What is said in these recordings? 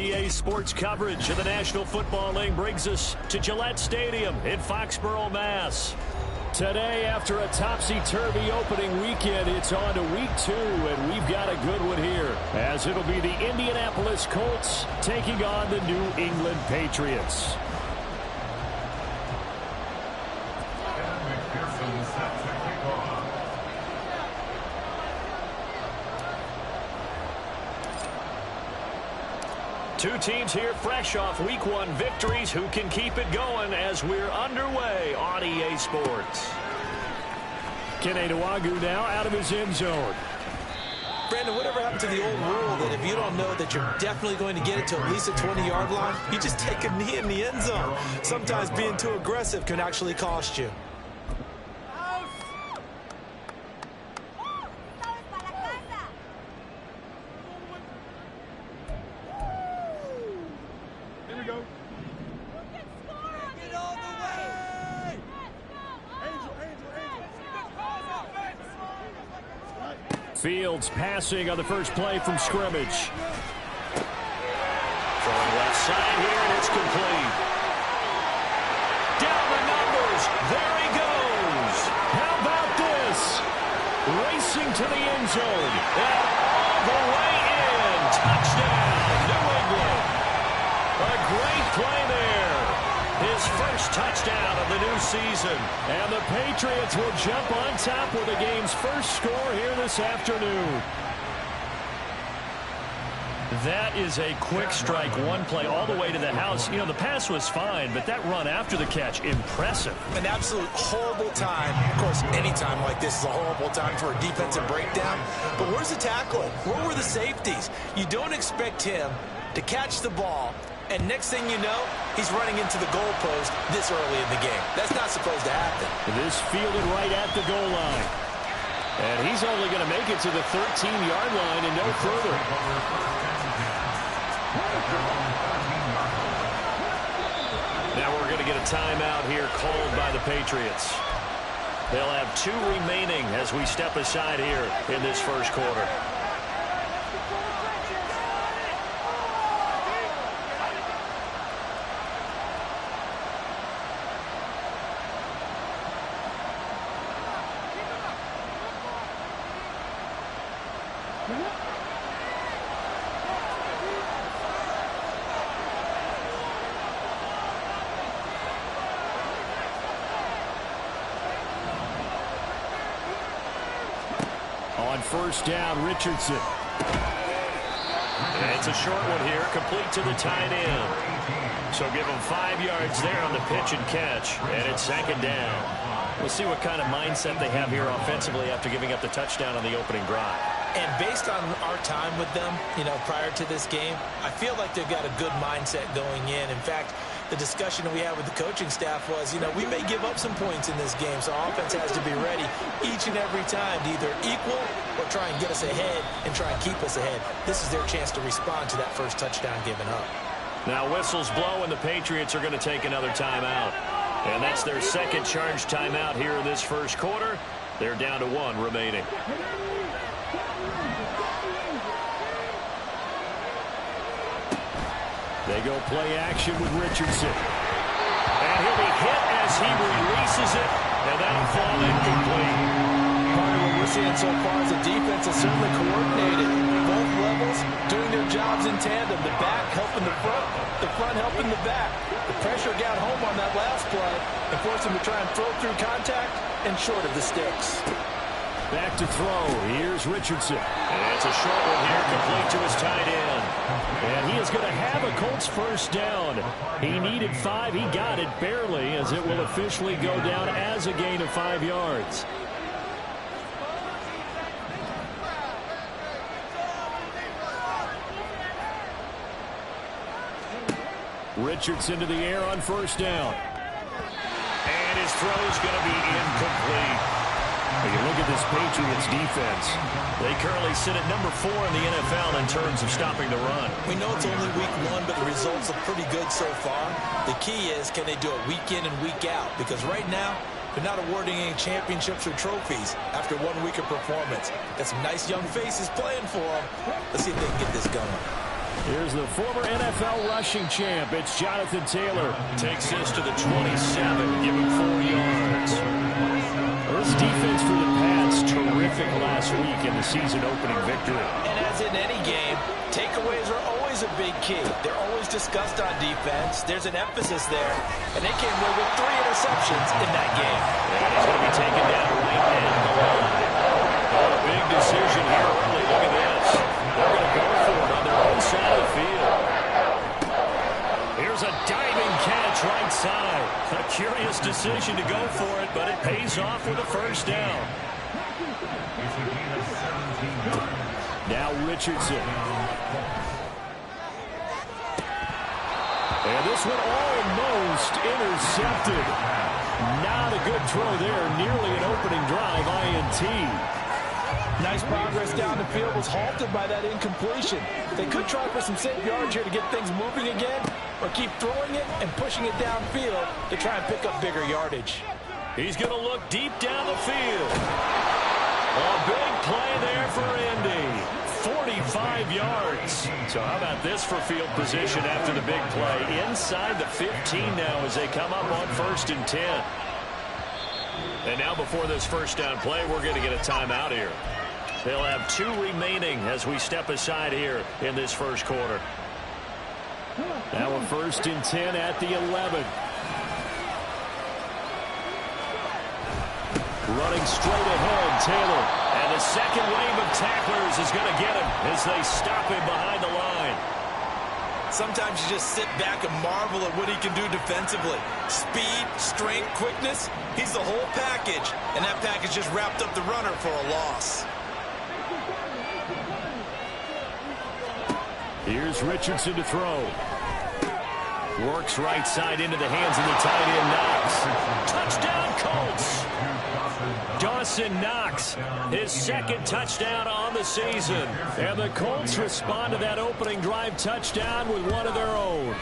EA Sports coverage of the National Football League brings us to Gillette Stadium in Foxborough, Mass. Today, after a topsy-turvy opening weekend, it's on to week 2, and we've got a good one here, as it'll be the Indianapolis Colts taking on the New England Patriots. Two teams here fresh off Week 1 victories. Who can keep it going as we're underway on EA Sports? Kene Nwangwu now out of his end zone. Brandon, whatever happened to the old rule that if you don't know that you're definitely going to get it to at least a 20-yard line, you just take a knee in the end zone. Sometimes being too aggressive can actually cost you. Fields passing on the first play from scrimmage. Throwing left side here, and it's complete. Down the numbers. There he goes. How about this? Racing to the end zone. And all the way in. Touchdown, New England. A great play there. His first touchdown of the new season. And the Patriots will jump on top with the game's first score here this afternoon. That is a quick strike, one play all the way to the house. You know, the pass was fine, but that run after the catch, impressive. An absolute horrible time. Of course, any time like this is a horrible time for a defensive breakdown. But where's the tackling? Where were the safeties? You don't expect him to catch the ball, and next thing you know, he's running into the goalpost this early in the game. That's not supposed to happen. This fielded right at the goal line. And he's only going to make it to the 13-yard line and no further. Now we're going to get a timeout here called by the Patriots. They'll have 2 remaining as we step aside here in this first quarter. On first down, Richardson. And it's a short one here, complete to the tight end. So give him 5 yards there on the pitch and catch, and it's second down. We'll see what kind of mindset they have here offensively after giving up the touchdown on the opening drive. And based on our time with them, you know, prior to this game, I feel like they've got a good mindset going in. In fact, the discussion that we had with the coaching staff was, you know, we may give up some points in this game, so our offense has to be ready each and every time to either equal or try and get us ahead and try and keep us ahead. This is their chance to respond to that first touchdown given up. Now whistles blow, and the Patriots are going to take another timeout. And that's their second charge timeout here in this first quarter. They're down to 1 remaining. They go play action with Richardson. And he'll be hit as he releases it, and that'll fall incomplete. Part of what we're seeing so far is the defense is certainly coordinated. Both levels doing their jobs in tandem. The back helping the front helping the back. The pressure got home on that last play and forced him to try and throw through contact and short of the sticks. Back to throw. Here's Richardson. And it's a short one here, complete to his tight end. And he is going to have a Colts first down. He needed 5. He got it barely, as it will officially go down as a gain of 5 yards. Richardson to the air on first down. And his throw is going to be incomplete. When you look at this Patriots defense, they currently sit at number 4 in the NFL in terms of stopping the run. We know it's only week 1, but the results look pretty good so far. The key is, can they do it week in and week out? Because right now, they're not awarding any championships or trophies after 1 week of performance. Got some nice young faces playing for them. Let's see if they can get this going. Here's the former NFL rushing champ. It's Jonathan Taylor. Takes this to the 27, give him 4 yards. This defense for the Pats, terrific last week in the season-opening victory. And as in any game, takeaways are always a big key. They're always discussed on defense. There's an emphasis there, and they came away with 3 interceptions in that game. And he's going to be taken down right at the line. A big decision here early. Look at this. They're going to go for it on their own side of the field. Here's a diving catch right side. A curious decision to go for it, but it pays off with a first down. Now Richardson. And this one almost intercepted. Not a good throw there. Nearly an opening drive, INT. Nice progress down the field, was halted by that incompletion. They could try for some safe yards here to get things moving again, or keep throwing it and pushing it downfield to try and pick up bigger yardage. He's going to look deep down the field. A big play there for Indy. 45 yards. So how about this for field position after the big play? Inside the 15 now as they come up on 1st and 10. And now before this first down play, we're going to get a timeout here. They'll have 2 remaining as we step aside here in this first quarter. Now a 1st and 10 at the 11. Running straight ahead, Taylor. And the second wave of tacklers is going to get him as they stop him behind the line. Sometimes you just sit back and marvel at what he can do defensively. Speed, strength, quickness. He's the whole package. And that package just wrapped up the runner for a loss. Here's Richardson to throw. Works right side into the hands of the tight end Knox. Touchdown Colts. Dawson Knox, his 2nd touchdown on the season. And the Colts respond to that opening drive touchdown with one of their own.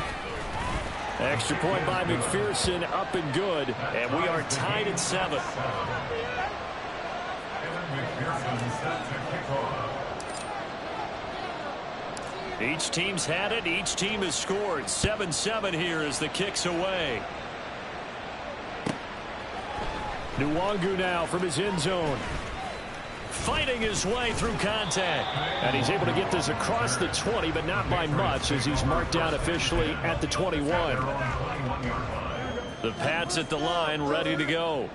Extra point by McPherson, up and good. And we are tied at 7. Each team's had it. Each team has scored. 7-7 here as the kick's away. Nwangu now from his end zone. Fighting his way through contact. And he's able to get this across the 20, but not by much as he's marked down officially at the 21. The Pats at the line ready to go.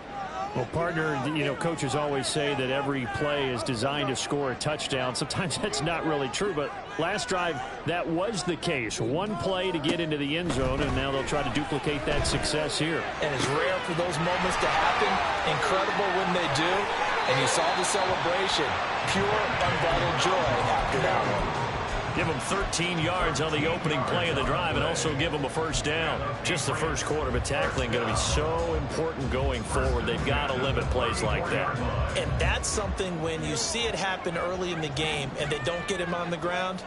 Well, partner, you know, coaches always say that every play is designed to score a touchdown. Sometimes that's not really true, but last drive, that was the case. One play to get into the end zone, and now they'll try to duplicate that success here. And it's rare for those moments to happen. Incredible when they do. And you saw the celebration. Pure, unbridled joy after that one. Give them 13 yards on the opening play of the drive and also give them a first down. Just the first quarter, but tackling going to be so important going forward. They've got to limit plays like that. And that's something when you see it happen early in the game and they don't get him on the ground,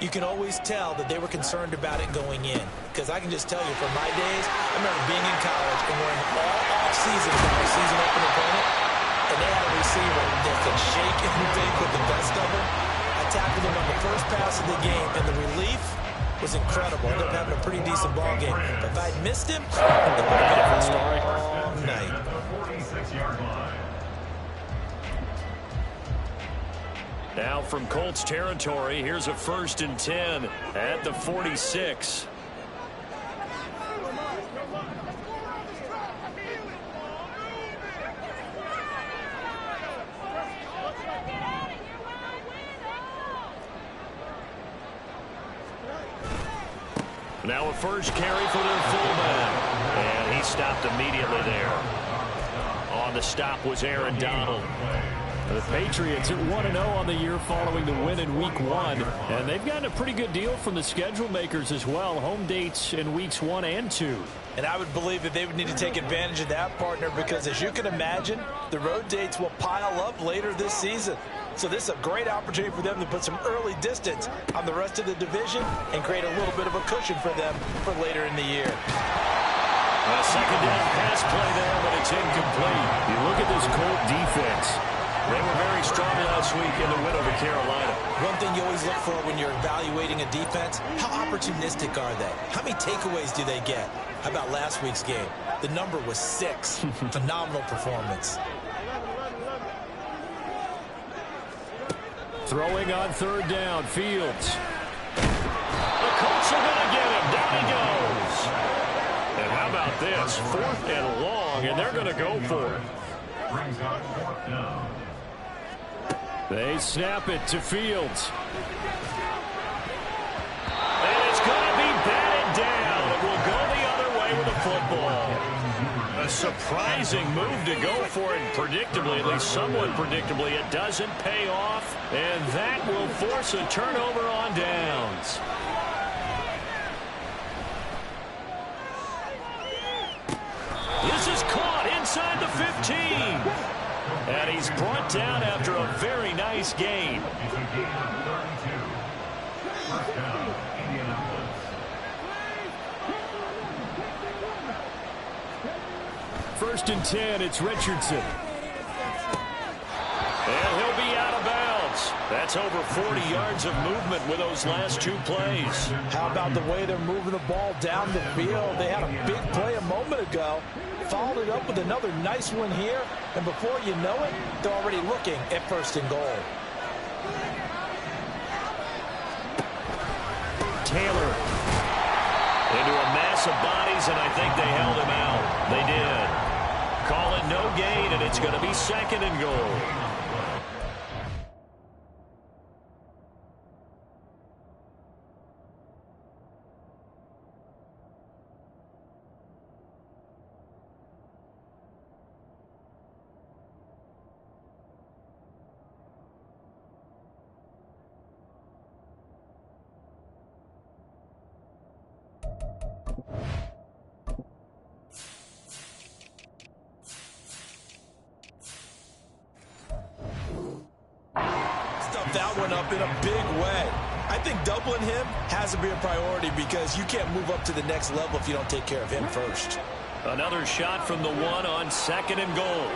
you can always tell that they were concerned about it going in. Because I can just tell you from my days, I remember being in college and wearing all off-season for our season open opponent, and they had a receiver that could shake and bake with the best of them. Tackled him on the first pass of the game, and the relief was incredible. Ended up having a pretty decent ball game. But if I'd missed him, it would have been a long night. Now from Colts territory, here's a 1st and 10 at the 46. Now a first carry for their fullback. And he stopped immediately there. On the stop was Aaron Donald. The Patriots are 1-0 on the year following the win in Week 1. And they've gotten a pretty good deal from the schedule makers as well. Home dates in Weeks 1 and 2. And I would believe that they would need to take advantage of that, partner, because as you can imagine, the road dates will pile up later this season. So this is a great opportunity for them to put some early distance on the rest of the division and create a little bit of a cushion for them for later in the year. A second down pass play there, but it's incomplete. You look at this Colt defense. They were very strong last week in the win over Carolina. One thing you always look for when you're evaluating a defense, how opportunistic are they? How many takeaways do they get? How about last week's game? The number was 6. Phenomenal performance. Throwing on third down, Fields. The Colts are going to get him. Down he goes. And how about this? 4th and long, and they're going to go for it. They snap it to Fields. And it's going to be batted down. It will go the other way with the football. A surprising move to go for it. Predictably, at least somewhat predictably, it doesn't pay off. And that will force a turnover on downs. This is caught inside the 15. And he's brought down after a very nice game. First and 10, it's Richardson. And he'll be out of bounds. That's over 40 yards of movement with those last 2 plays. How about the way they're moving the ball down the field? They had a big play a moment ago. Followed it up with another nice one here. And before you know it, they're already looking at 1st and goal. Taylor into a mass of bodies, and I think they held him out. They did. Call it no gain, and it's going to be 2nd and goal. That one up in a big way. I think doubling him has to be a priority because you can't move up to the next level if you don't take care of him first. Another shot from the 1 on 2nd and goal.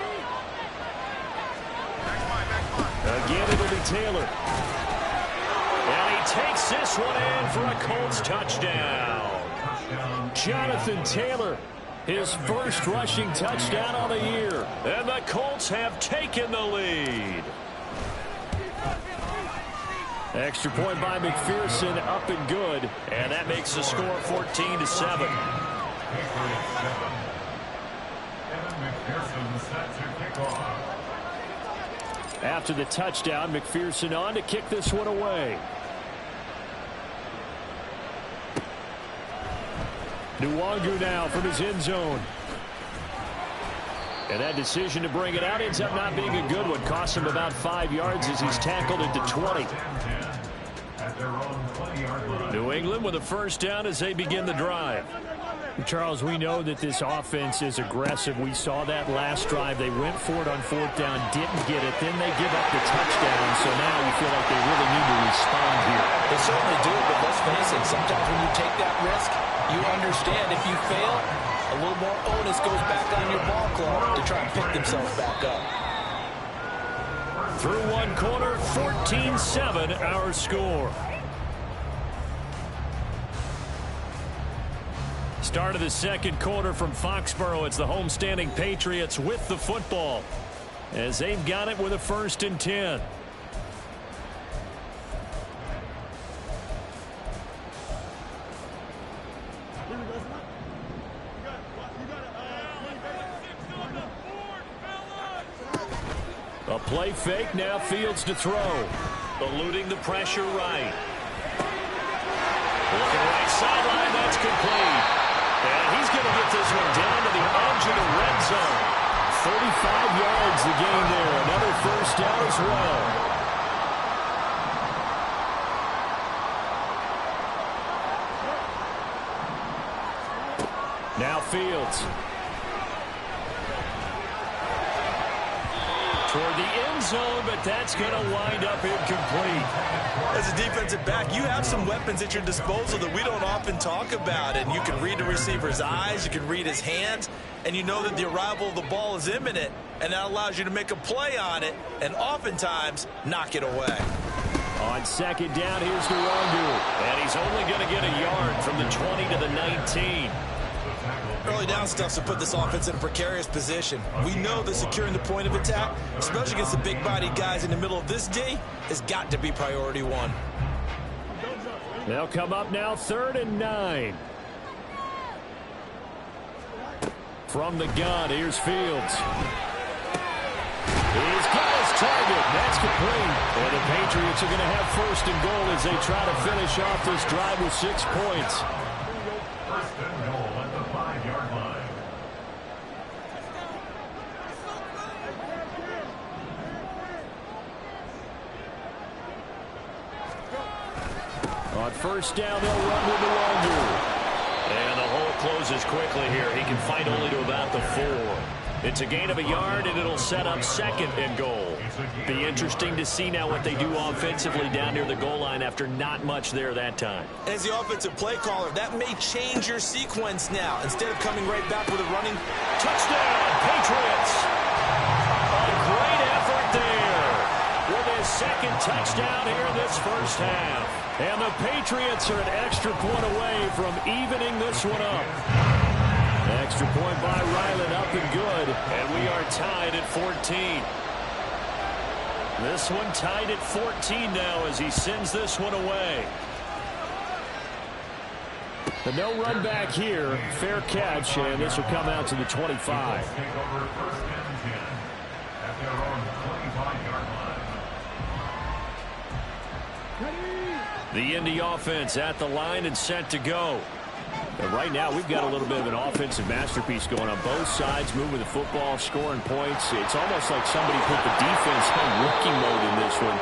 Again, it'll be Taylor. And he takes this one in for a Colts touchdown. Jonathan Taylor, his first rushing touchdown on the year. And the Colts have taken the lead. Extra point by McPherson, up and good. And that makes the score 14-7. After the touchdown, McPherson on to kick this one away. Nwangu now from his end zone. And that decision to bring it out ends up not being a good one. Costs him about 5 yards as he's tackled into 20. New England with a first down as they begin the drive. Charles, we know that this offense is aggressive. We saw that last drive. They went for it on 4th down, didn't get it. Then they give up the touchdown. So now you feel like they really need to respond here. They certainly do, but let's face it, sometimes when you take that risk, you understand if you fail, a little more onus goes back on your ball club to try and pick themselves back up. Through one quarter, 14-7 our score. Start of the second quarter from Foxborough. It's the homestanding Patriots with the football as they've got it with a 1st and 10. A play fake, now Fields to throw. Eluding the pressure right. Looking right sideline, that's complete. And he's going to get this one down to the edge of the red zone. 35 yards the gain there. Another first down as well. Now Fields. toward the end zone, but that's going to wind up incomplete. As a defensive back, you have some weapons at your disposal that we don't often talk about, and you can read the receiver's eyes, you can read his hands, and you know that the arrival of the ball is imminent, and that allows you to make a play on it and oftentimes knock it away. On second down, here's Nwangu, and he's only going to get a yard from the 20 to the 19. Early down stuff's to put this offense in a precarious position. We know that securing the point of attack, especially against the big-bodied guys in the middle of this D, has got to be priority one. They'll come up now 3rd and 9. From the gun, here's Fields. He's got his target. That's complete. And the Patriots are going to have 1st and goal as they try to finish off this drive with 6 points. 1st and goal at the 5-yard line. On 1st down, they'll run with Nwangu. And the hole closes quickly here. He can fight only to about the 4. It's a gain of a yard, and it'll set up 2nd and goal. Be interesting to see now what they do offensively down near the goal line after not much there that time. As the offensive play caller, that may change your sequence now. Instead of coming right back with a running touchdown, Patriots! A great effort there with his 2nd touchdown here in this 1st half. And the Patriots are an extra point away from evening this one up. Extra point by Ryland, up and good. And we are tied at 14. This one tied at 14 now as he sends this one away. The no run back here. Fair catch, and this will come out to the 25. Take over 1st and 10 at their own 25-yard line. The Indy offense at the line and set to go. And right now, we've got a little bit of an offensive masterpiece going on both sides, moving the football, scoring points. It's almost like somebody put the defense on rookie mode in this one.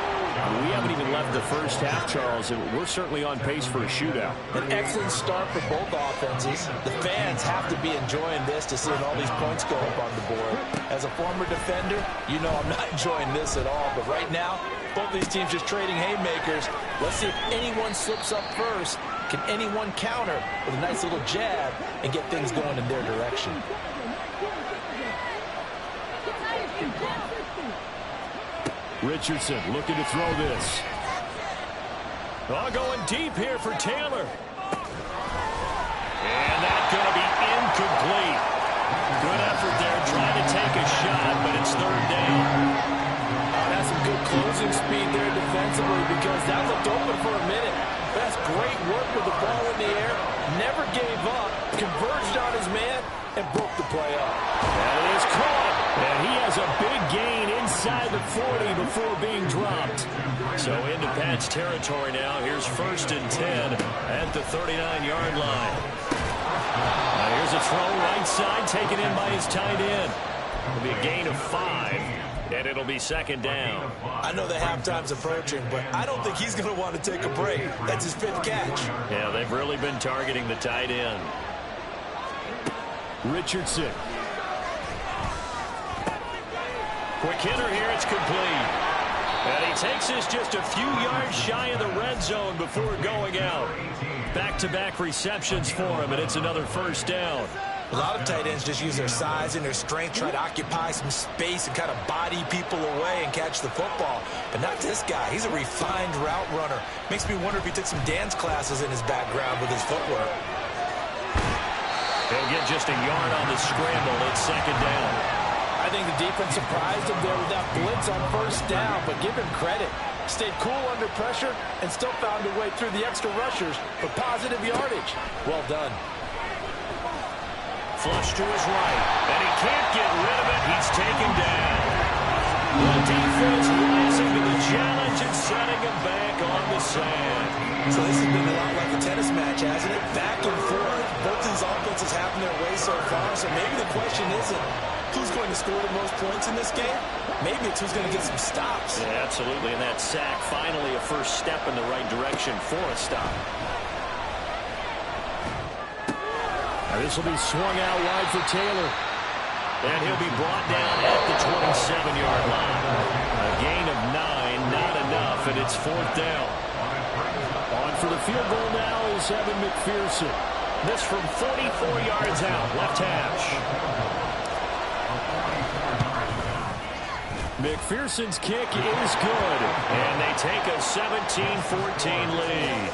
We haven't even left the 1st half, Charles, and we're certainly on pace for a shootout. An excellent start for both offenses. The fans have to be enjoying this to seeing all these points go up on the board. As a former defender, you know I'm not enjoying this at all. But right now, both these teams just trading haymakers. Let's see if anyone slips up first. Can anyone counter with a nice little jab and get things going in their direction? Richardson looking to throw this. Oh, going deep here for Taylor. And that's going to be incomplete. Good effort there trying to take a shot, but it's 3rd down. That's some good closing speed there defensively because that looked open for a minute. That's great work with the ball in the air. Never gave up, converged on his man, and broke the play up. That is caught. And he has a big gain inside the 40 before being dropped. So into Pat's territory now. Here's 1st and 10 at the 39-yard line. Now here's a throw right side taken in by his tight end. It'll be a gain of 5, and it'll be 2nd down. I know the halftime's approaching, but I don't think he's going to want to take a break. That's his 5th catch. Yeah, they've really been targeting the tight end. Richardson. Quick hitter here, it's complete. And he takes this just a few yards shy of the red zone before going out. Back-to-back receptions for him, and it's another 1st down. A lot of tight ends just use their size and their strength, try to occupy some space and kind of body people away and catch the football. But not this guy. He's a refined route runner. Makes me wonder if he took some dance classes in his background with his footwork. He'll get just a yard on the scramble. It's 2nd down. I think the defense surprised him there with that blitz on 1st down, but give him credit. Stayed cool under pressure and still found a way through the extra rushers for positive yardage. Well done. Flush to his right, and he can't get rid of it. He's taken down. The defense rising to the challenge and setting him back on the sand. So this has been a lot like a tennis match, hasn't it? Back and forth. Both these offenses having their way so far. So maybe the question isn't who's going to score the most points in this game. Maybe it's who's going to get some stops. Yeah, absolutely. And that sack, finally a first step in the right direction for a stop. Now this will be swung out wide for Taylor. And he'll be brought down at the 27-yard line. A gain of 9, not enough, and it's 4th down. On for the field goal now is Evan McPherson. This from 44 yards out, left hash. McPherson's kick is good, and they take a 17-14 lead.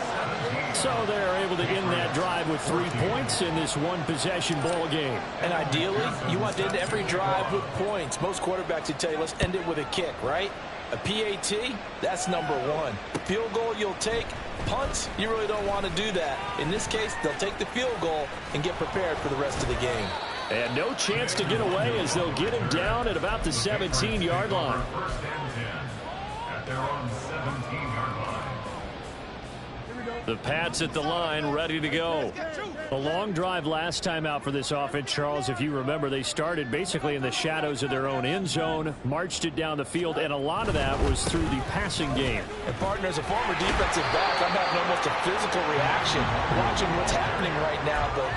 So they're able to end that drive with 3 points in this one-possession ball game. And ideally, you want to end every drive with points. Most quarterbacks would tell you, let's end it with a kick, right? A PAT, that's number 1. Field goal you'll take. Punts, you really don't want to do that. In this case, they'll take the field goal and get prepared for the rest of the game. And no chance to get away as they'll get him down at about the 17-yard line. First and 10 at their own 17-yard line. The Pats at the line, ready to go. A long drive last time out for this offense, Charles. If you remember, they started basically in the shadows of their own end zone, marched it down the field, and a lot of that was through the passing game. And, partner, as a former defensive back, I'm having almost a physical reaction watching what's happening right now. But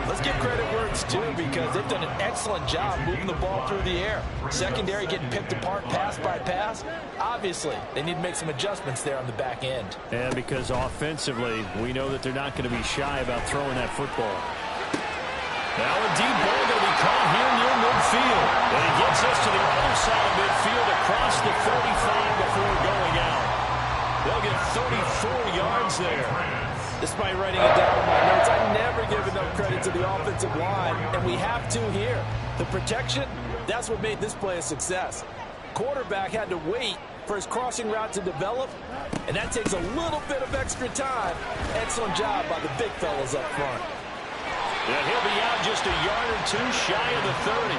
let's give credit where it's due because they've done an excellent job moving the ball through the air. Secondary getting picked apart pass by pass. Obviously, they need to make some adjustments there on the back end. And because offensively, we know that they're not going to be shy about throwing that football. Now a deep ball going to be caught here near midfield. And he gets us to the other side of midfield across the 35 before going out. They'll get 34 yards there. Despite writing it down in my notes, I never give enough credit to the offensive line, and we have to here. The protection, that's what made this play a success. Quarterback had to wait for his crossing route to develop, and that takes a little bit of extra time. Excellent job by the big fellas up front. And he'll be out just a yard or two shy of the 30.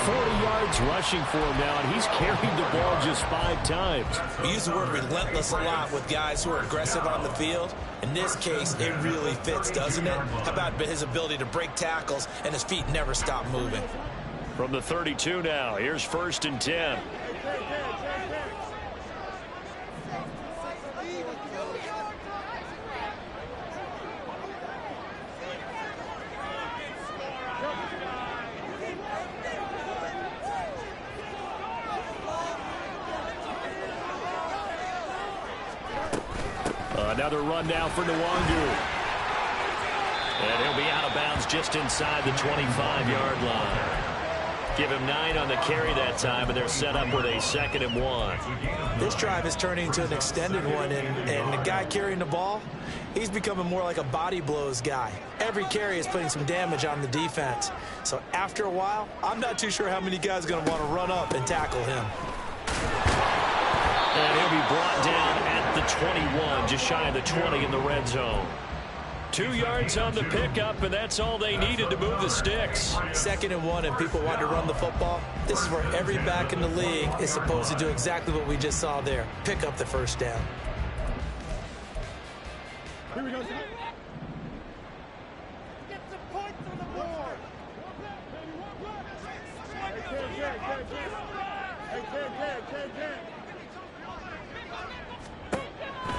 40 yards rushing for him now, and he's carried the ball just 5 times. We use the word relentless a lot with guys who are aggressive on the field. In this case, it really fits, doesn't it? How about his ability to break tackles and his feet never stop moving? From the 32 now, here's 1st and 10. Another run now for Nwangu. And he'll be out of bounds just inside the 25-yard line. Give him 9 on the carry that time, and they're set up with a 2nd and 1. This drive is turning into an extended one, and the guy carrying the ball, he's becoming more like a body blows guy. Every carry is putting some damage on the defense. So after a while, I'm not too sure how many guys are going to want to run up and tackle him. And he'll be brought down at the 21, just shy of the 20 in the red zone. 2 yards on the pickup, and that's all they needed to move the sticks. 2nd and 1, and people want to run the football. This is where every back in the league is supposed to do exactly what we just saw there. Pick up the 1st down. Here we go. Get some points on the board.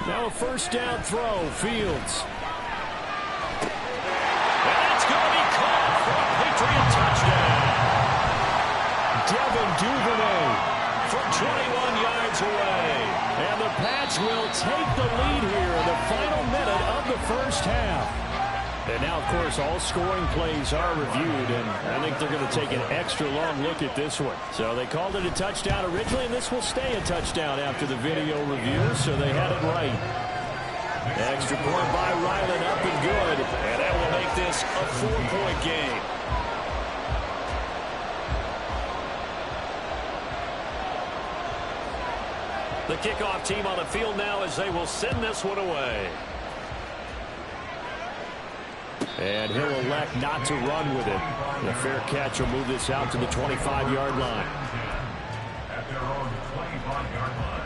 Now a 1st down throw, Fields. And that's going to be caught for a Patriot touchdown. Devin Duvernay from 21 yards away. And the Pats will take the lead here in the final minute of the 1st half. And now, of course, all scoring plays are reviewed, and I think they're going to take an extra long look at this one. So they called it a touchdown originally, and this will stay a touchdown after the video review, so they had it right. Extra point by Ryland, up and good, and that will make this a 4-point game. The kickoff team on the field now as they will send this one away. And he'll elect not to run with it. The fair catch will move this out to the 25-yard line. At their own 25-yard line.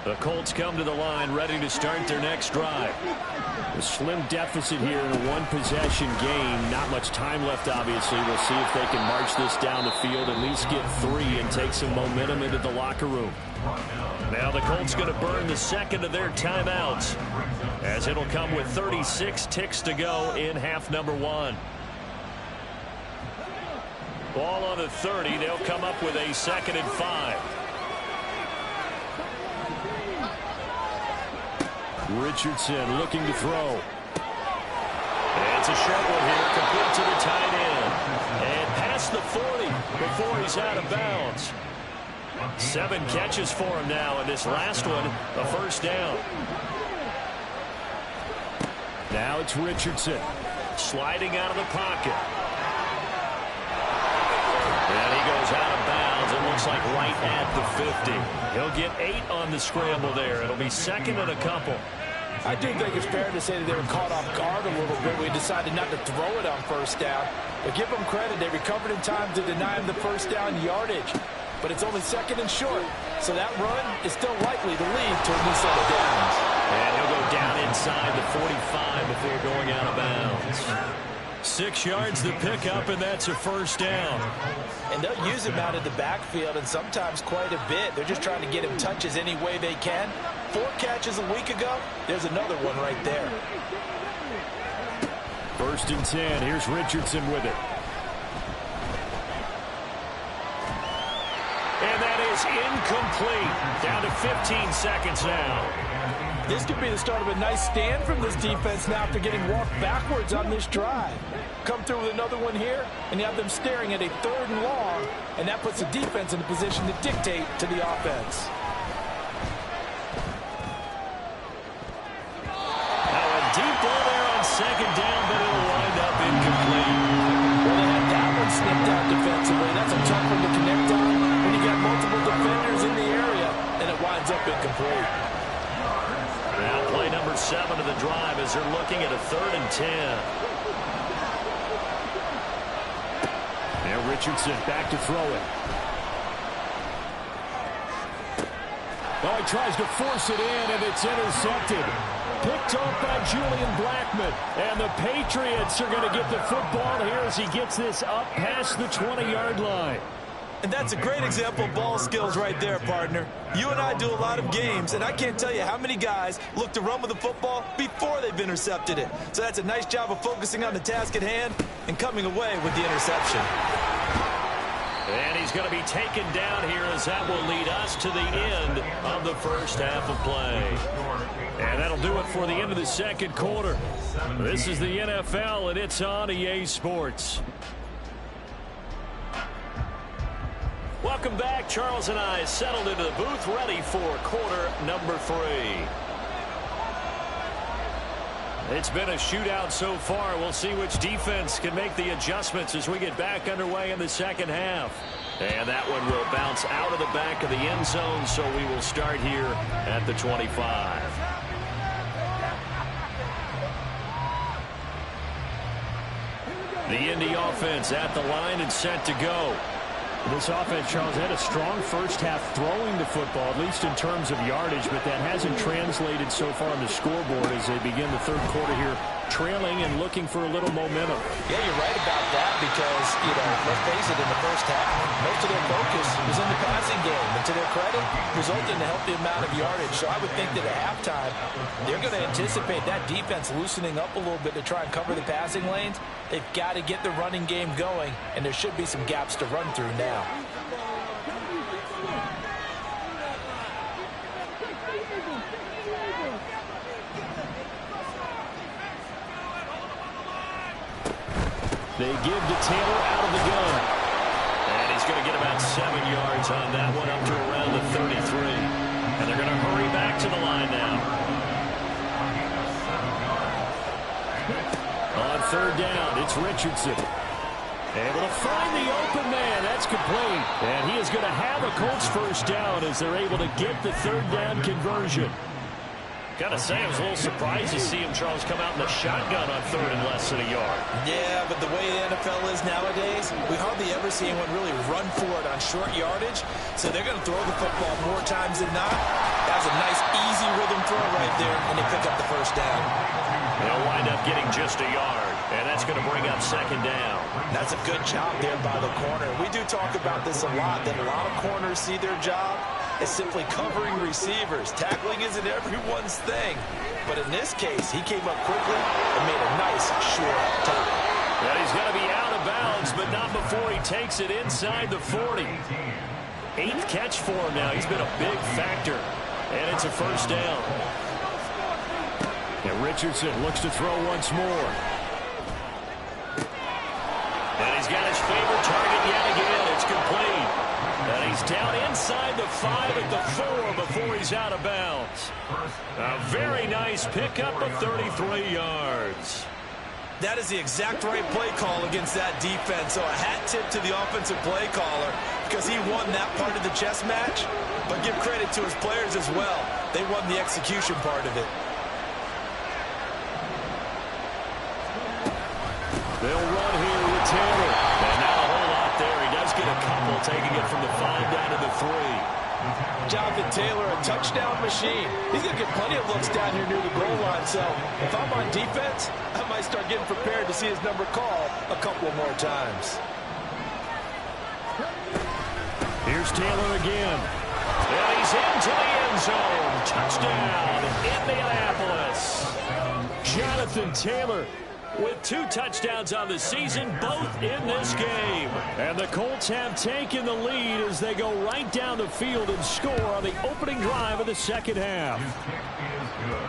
The Colts come to the line ready to start their next drive. A slim deficit here in a one-possession game. Not much time left, obviously. We'll see if they can march this down the field, at least get 3 and take some momentum into the locker room. Now the Colts going to burn the 2nd of their timeouts, as it'll come with 36 ticks to go in half number 1. Ball on the 30. They'll come up with a 2nd and 5. Richardson looking to throw. And it's a short one here, complete to the tight end. And past the 40 before he's out of bounds. 7 catches for him now, and this last one, a 1st down. Now it's Richardson sliding out of the pocket. And he goes out of bounds. It looks like right at the 50. He'll get 8 on the scramble there. It'll be 2nd and a couple. I do think it's fair to say that they were caught off guard a little bit. We decided not to throw it on 1st down. But give them credit. They recovered in time to deny him the 1st down yardage. But it's only 2nd and short. So that run is still likely to lead to a new set of downs. And he'll go down inside the 45 before going out of bounds. 6 yards to pick up, and that's a 1st down. And they'll use him out of the backfield, and sometimes quite a bit. They're just trying to get him touches any way they can. 4 catches a week ago. There's another one right there. 1st and 10. Here's Richardson with it. And that is incomplete. Down to 15 seconds now. This could be the start of a nice stand from this defense now after getting walked backwards on this drive. Come through with another one here, and you have them staring at a 3rd and long, and that puts the defense in a position to dictate to the offense. Now a deep ball there on 2nd down, but it'll wind up incomplete. Well, they had that one snipped out defensively. That's a tough one to connect on when you got multiple defenders in the area, and it winds up incomplete. Now play number 7 of the drive as they're looking at a 3rd and 10. Now Richardson back to throw it. Oh, he tries to force it in, and it's intercepted. Picked off by Julian Blackmon. And the Patriots are going to get the football here as he gets this up past the 20-yard line. And that's a great example of ball skills right there, partner. You and I do a lot of games, and I can't tell you how many guys look to run with the football before they've intercepted it. So that's a nice job of focusing on the task at hand and coming away with the interception. And he's going to be taken down here as that will lead us to the end of the 1st half of play. And that'll do it for the end of the 2nd quarter. This is the NFL, and it's on EA Sports. Welcome back. Charles and I settled into the booth, ready for quarter number 3. It's been a shootout so far. We'll see which defense can make the adjustments as we get back underway in the 2nd half. And that one will bounce out of the back of the end zone, so we will start here at the 25. The Indy offense at the line and set to go. This offense, Charles, had a strong 1st half throwing the football, at least in terms of yardage, but that hasn't translated so far on the scoreboard as they begin the 3rd quarter here, trailing and looking for a little momentum. Yeah, you're right about that because, let's face it, in the 1st half, most of their focus was in the passing game. And to their credit, resulted in a healthy amount of yardage. So I would think that at halftime, they're going to anticipate that defense loosening up a little bit to try and cover the passing lanes. They've got to get the running game going, and there should be some gaps to run through now. They give to Taylor out of the gun. And he's going to get about 7 yards on that one, up to around the 33. And they're going to hurry back to the line now. On 3rd down, it's Richardson. Able to find the open man. That's complete. And he is going to have a Colts 1st down as they're able to get the 3rd down conversion. Gotta say, I was a little surprised to see him, Charles, come out in the shotgun on 3rd and less than a yard. Yeah, but the way the NFL is nowadays, we hardly ever see anyone really run for it on short yardage. So they're going to throw the football more times than not. That's a nice, easy rhythm throw right there, and they pick up the 1st down. They'll wind up getting just a yard, and that's going to bring up 2nd down. That's a good job there by the corner. We do talk about this a lot, that a lot of corners see their job as simply covering receivers. Tackling isn't everyone's thing. But in this case, he came up quickly and made a nice, short tackle. And he's going to be out of bounds, but not takes it inside the 40. 8th catch for him now. He's been a big factor. And it's a first down. And Richardson looks to throw once more. And he's got his favorite target yet again. It's complete. And he's down inside the 5 at the 4 before he's out of bounds. A very nice pickup of 33 yards. That is the exact right play call against that defense. So a hat tip to the offensive play caller because he won that part of the chess match. But give credit to his players as well. They won the execution part of it. They'll run here with Taylor. And not a whole lot there. He does get a couple, taking it from the 5 down to the 3. Jonathan Taylor, a touchdown machine. He's going to get plenty of looks down here near the goal line. So if I'm on defense, I might start getting prepared to see his number called a couple of more times. Here's Taylor again. And he's into the end zone. Touchdown, Indianapolis. Jonathan Taylor with 2 touchdowns on the season, both in this game. And the Colts have taken the lead as they go right down the field and score on the opening drive of the second half.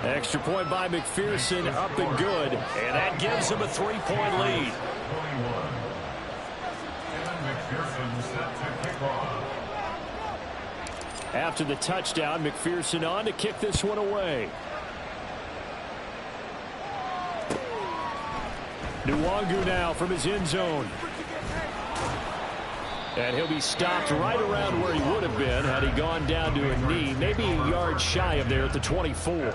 Extra point by McPherson, up and good. And that gives them a 3-point lead. After the touchdown, McPherson on to kick this one away. Nwangu now from his end zone. And he'll be stopped right around where he would have been had he gone down to a knee, maybe a yard shy of there at the 24.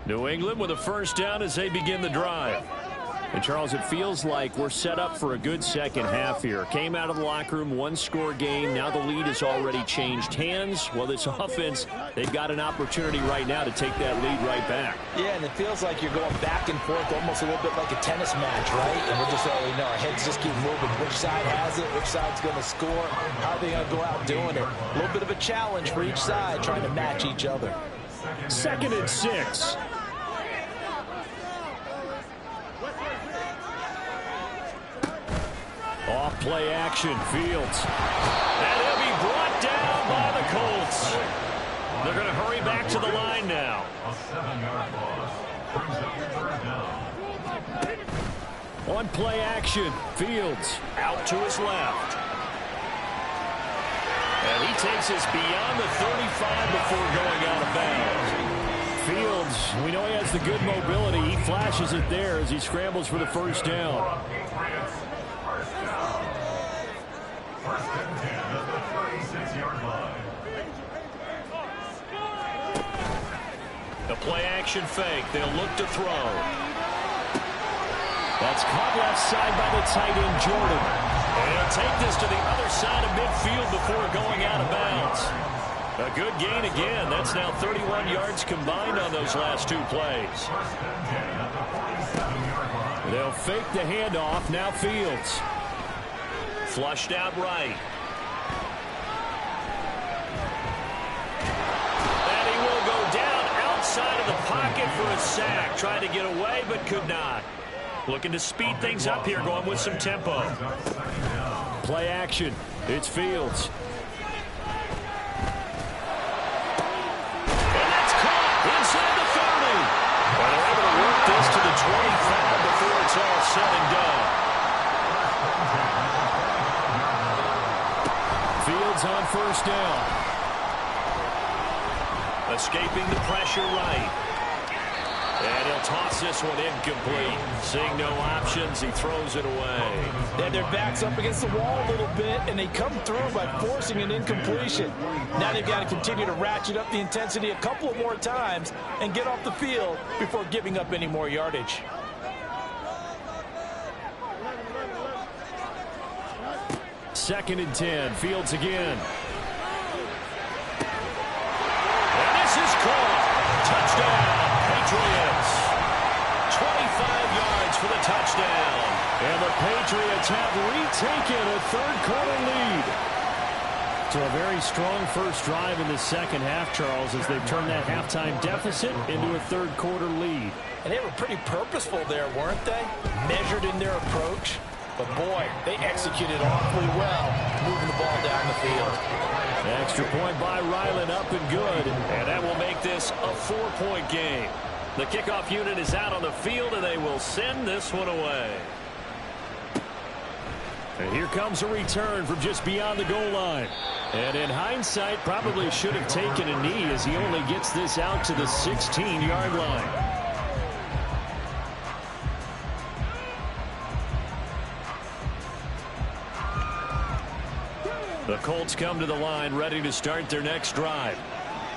New England with a first down as they begin the drive. And, Charles, it feels like we're set up for a good second half here. Came out of the locker room, 1-score game. Now the lead has already changed hands. Well, this offense, they've got an opportunity right now to take that lead right back. Yeah, and it feels like you're going back and forth almost a little bit like a tennis match, right? And we're just saying, you know, our heads just keep moving. Which side has it? Which side's going to score? How are they going to go out doing it? A little bit of a challenge for each side, trying to match each other. 2nd and 6. Off play action, Fields. And he'll be brought down by the Colts. They're going to hurry back to the line now. A 7-yard loss brings up your 3rd down. On play action, Fields out to his left. And he takes us beyond the 35 before going out of bounds. Fields, we know he has the good mobility. He flashes it there as he scrambles for the first down. First and 10 at the 36-yard line. The play action fake. They'll look to throw. That's caught left side by the tight end, Jordan. And he'll take this to the other side of midfield before going out of bounds. A good gain again. That's now 31 yards combined on those last 2 plays. First and 10 at the 47-yard line. They'll fake the handoff. Now Fields. Flushed out right. And he will go down outside of the pocket for a sack. Tried to get away, but could not. Looking to speed things up here, going with some tempo. Play action. It's Fields. And that's caught inside the 30. And they're able to work this to the 25 before it's all said and done. Fields on first down. Escaping the pressure right. And he'll toss this one incomplete. Seeing no options, he throws it away. Yeah, their back's up against the wall a little bit, and they come through by forcing an incompletion. Now they've got to continue to ratchet up the intensity a couple of more times and get off the field before giving up any more yardage. Second and 10. Fields again. And this is caught. Touchdown, Patriots. 25 yards for the touchdown. And the Patriots have retaken a third-quarter lead. So a very strong first drive in the second half, Charles, as they've turned that halftime deficit into a third-quarter lead. And they were pretty purposeful there, weren't they? Measured in their approach. But, boy, they executed awfully well, moving the ball down the field. Extra point by Ryland, up and good. And that will make this a 4-point game. The kickoff unit is out on the field, and they will send this one away. And here comes a return from just beyond the goal line. And in hindsight, probably should have taken a knee as he only gets this out to the 16-yard line. The Colts come to the line ready to start their next drive.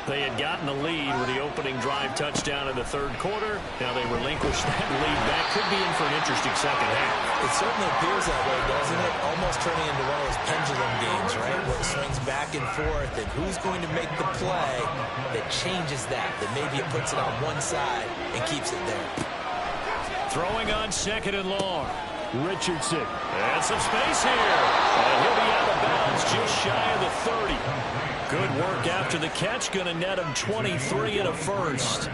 They had gotten the lead with the opening drive touchdown in the third quarter. Now they relinquish that lead. That could be in for an interesting second half. It certainly appears that way, doesn't it? Almost turning into one of those pendulum games, right? Where it swings back and forth, and who's going to make the play that changes that maybe it puts it on one side and keeps it there. Throwing on second and long. Richardson. And some space here. And he'll be out of bounds just shy of the 30. Good work after the catch. Going to net him 23 and a first.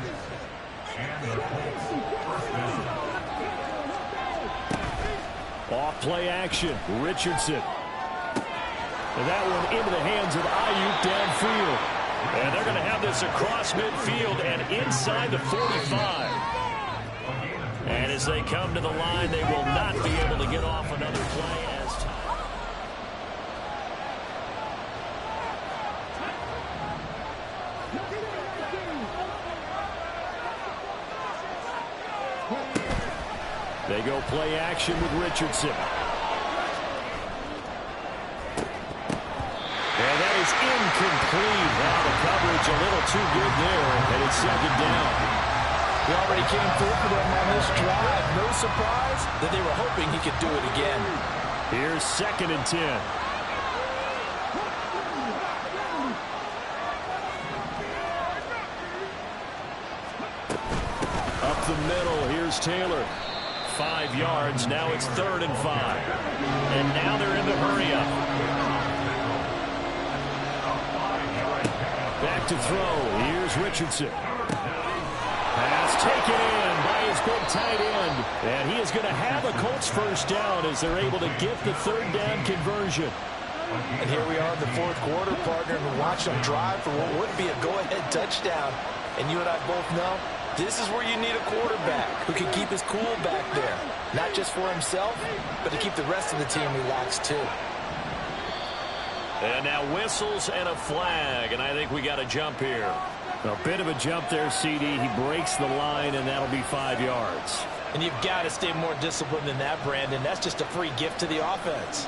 Off play action. Richardson. And that one into the hands of Ayuk downfield. And they're going to have this across midfield and inside the 45. And as they come to the line, they will not be able to get off another play as time. They go play action with Richardson. And that is incomplete. Now the coverage a little too good there, and it's second down. He already came through for them on this drive. No surprise that they were hoping he could do it again. Here's second and 10. Up the middle, here's Taylor. 5 yards, now it's 3rd and 5. And now they're in the hurry-up. Back to throw, here's Richardson. Pass taken in by his big tight end. And he is going to have a Colts first down as they're able to get the third down conversion. And here we are in the fourth quarter, partner, and watch them drive for what would be a go-ahead touchdown. And you and I both know this is where you need a quarterback who can keep his cool back there. Not just for himself, but to keep the rest of the team relaxed too. And now whistles and a flag, and I think we got a jump here. A bit of a jump there, CD. He breaks the line, and that'll be 5 yards. And you've got to stay more disciplined than that, Brandon. That's just a free gift to the offense.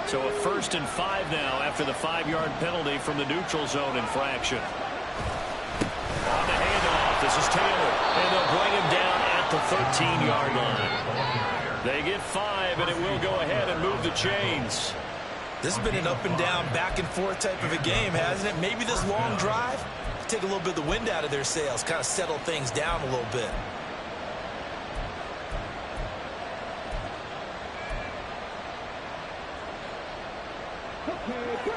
So a 1st and 5 now after the 5-yard penalty from the neutral zone infraction. On the handoff, this is Taylor, and they'll bring him down at the 13-yard line. They get 5, and it will go ahead and move the chains. This has been an up and down, back and forth type of a game, hasn't it? Maybe this long drive take a little bit of the wind out of their sails, kind of settle things down a little bit.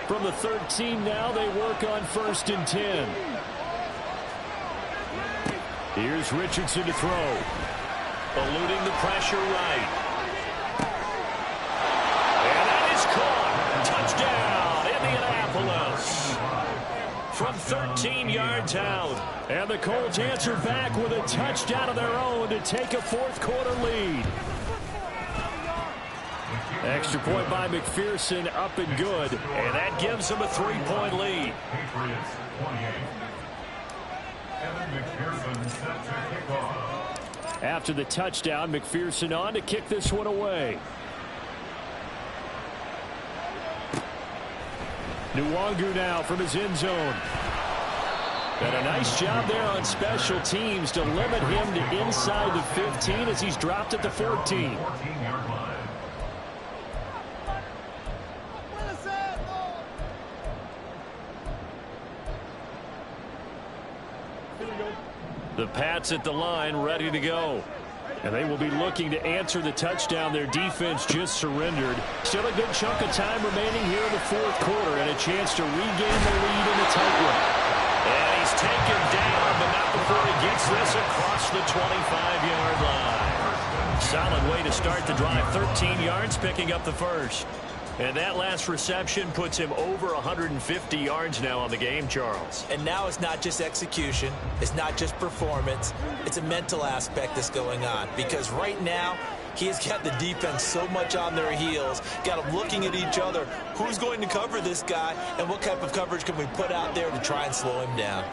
From the 13 now, they work on 1st and 10. Here's Richardson to throw. Eluding the pressure right. And that is caught. Touchdown, Indianapolis. From 13 yards out. And the Colts answer back with a touchdown of their own to take a fourth-quarter lead. Extra point by McPherson, up and good. And that gives them a 3-point lead. Patriots 28. Evan McPherson set to kick off. After the touchdown, McPherson on to kick this one away. Nwangu now from his end zone. And a nice job there on special teams to limit him to inside the 15 as he's dropped at the 14. 14-yard line. The Pats at the line ready to go. And they will be looking to answer the touchdown their defense just surrendered. Still a good chunk of time remaining here in the fourth quarter and a chance to regain the lead in a tight one. And he's taken down, but not before he gets this across the 25-yard line. Solid way to start the drive. 13 yards, picking up the first. And that last reception puts him over 150 yards now on the game, Charles. And now it's not just execution. It's not just performance. It's a mental aspect that's going on. Because right now, he has got the defense so much on their heels, got them looking at each other. Who's going to cover this guy, and what type of coverage can we put out there to try and slow him down?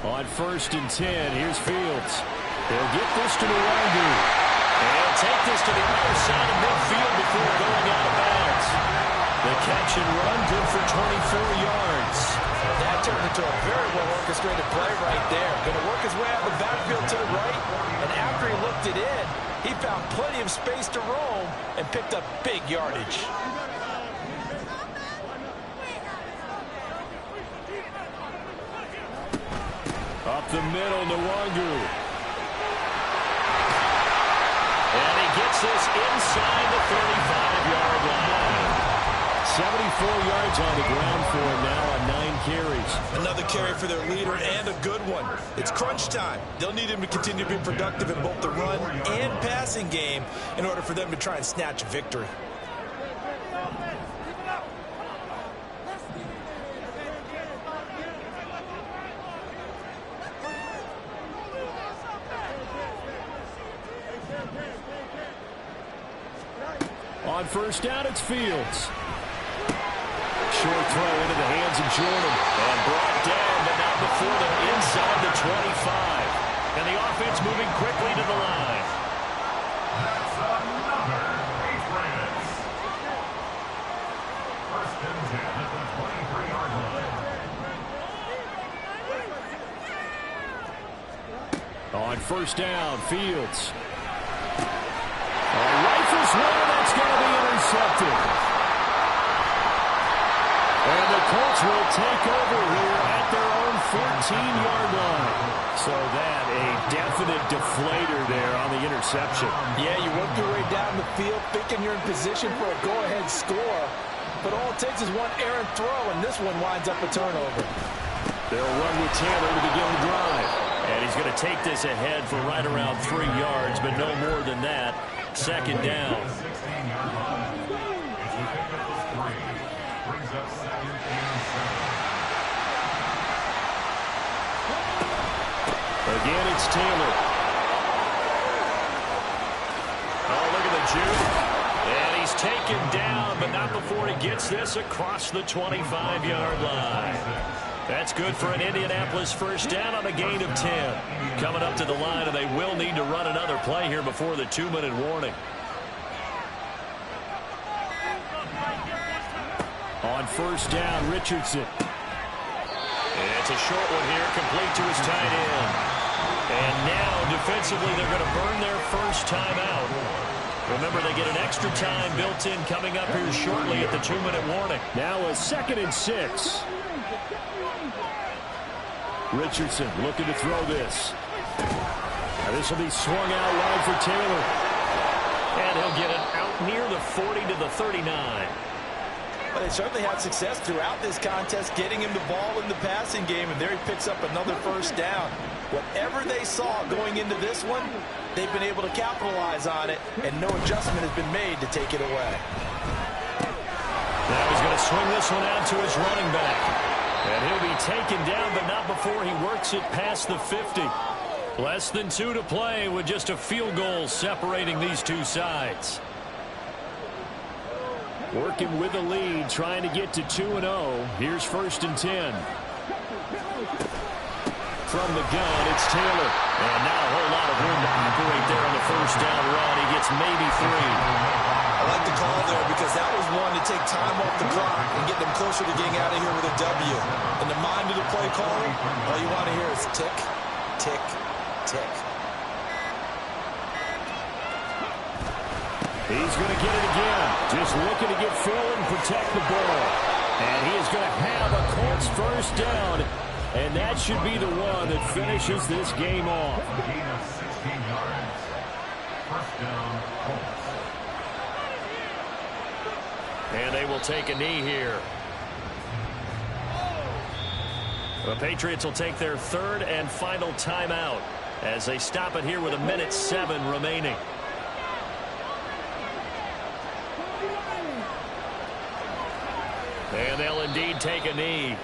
On 1st and 10, here's Fields. They'll get this to Nwangu. And take this to the other side of midfield before going out of bounds. The catch and run good for 24 yards. That turned into a very well-orchestrated play right there. Going to work his way out the backfield to the right, and after he looked it in, he found plenty of space to roam and picked up big yardage. Up the middle, Nwangu. And he gets this inside the 35-yard line. 74 yards on the ground for him now on 9 carries. Another carry for their leader, and a good one. It's crunch time. They'll need him to continue to be productive in both the run and passing game in order for them to try and snatch a victory. On 1st down, it's Fields. Short throw into the hands of Jordan. And brought down, but not before they're inside the 25. And the offense moving quickly to the line. That's another Patriots. 1st and 10 at the 23-yard line. On 1st down, Fields. Rifles one, that's going to be intercepted. And the Colts will take over here at their own 14-yard line. So that a definite deflator there on the interception. Yeah, you work your way down the field thinking you're in position for a go-ahead score. But all it takes is one errant throw, and this one winds up a turnover. They'll run with Taylor to begin the drive. And he's going to take this ahead for right around 3 yards, but no more than that. 2nd down. 16-yard line. It's a pickup of 3. Brings up 2nd and 7. Again, it's Taylor. Oh, look at the juke. And he's taken down, but not before he gets this across the 25-yard line. That's good for an Indianapolis 1st down on a gain of 10. Coming up to the line, and they will need to run another play here before the 2-minute warning. On 1st down, Richardson. It's a short one here, complete to his tight end. And now, defensively, they're going to burn their first time out. Remember, they get an extra time built in coming up here shortly at the 2-minute warning. Now a 2nd and 6. Richardson looking to throw this. Now this will be swung out wide for Taylor. And he'll get it out near the 40 to the 39. But they certainly had success throughout this contest, getting him the ball in the passing game, and there he picks up another 1st down. Whatever they saw going into this one, they've been able to capitalize on it, and no adjustment has been made to take it away. Now he's going to swing this one out to his running back. And he'll be taken down, but not before he works it past the 50. Less than 2 to play with just a field goal separating these two sides. Working with the lead, trying to get to 2-0. Here's 1st and 10. From the gun, it's Taylor. And not a whole lot of room to operate there on the 1st down run. He gets maybe 3. I like the call there because that was one to take time off the clock and get them closer to getting out of here with a W. In the mind of the play caller, all you want to hear is tick, tick, tick. He's going to get it again. Just looking to get forward and protect the ball. And he is going to have a Colts 1st down And that should be the one that finishes this game off. Gain of 16 yards. First down, Colts. And they will take a knee here. The Patriots will take their third and final timeout as they stop it here with 1:07 remaining. And they'll indeed take a knee.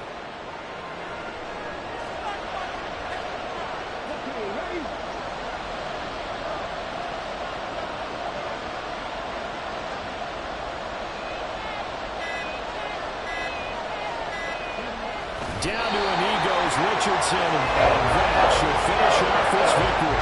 Down to a knee goes Richardson, and that should finish off this victory.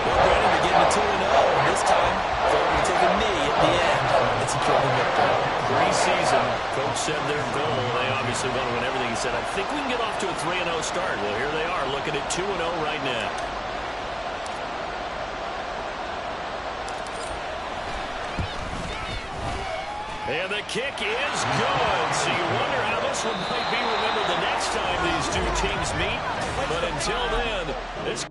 Well, Brandon, they're getting to 2-0, and this time they're going to take a knee at the end and secure the victory. Preseason, coach said their goal, they obviously want to win everything. He said, I think we can get off to a 3-0 start. Well, here they are, looking at 2-0 right now. And the kick is good. So you wonder how this one might be remembered the next time these two teams meet. But until then, this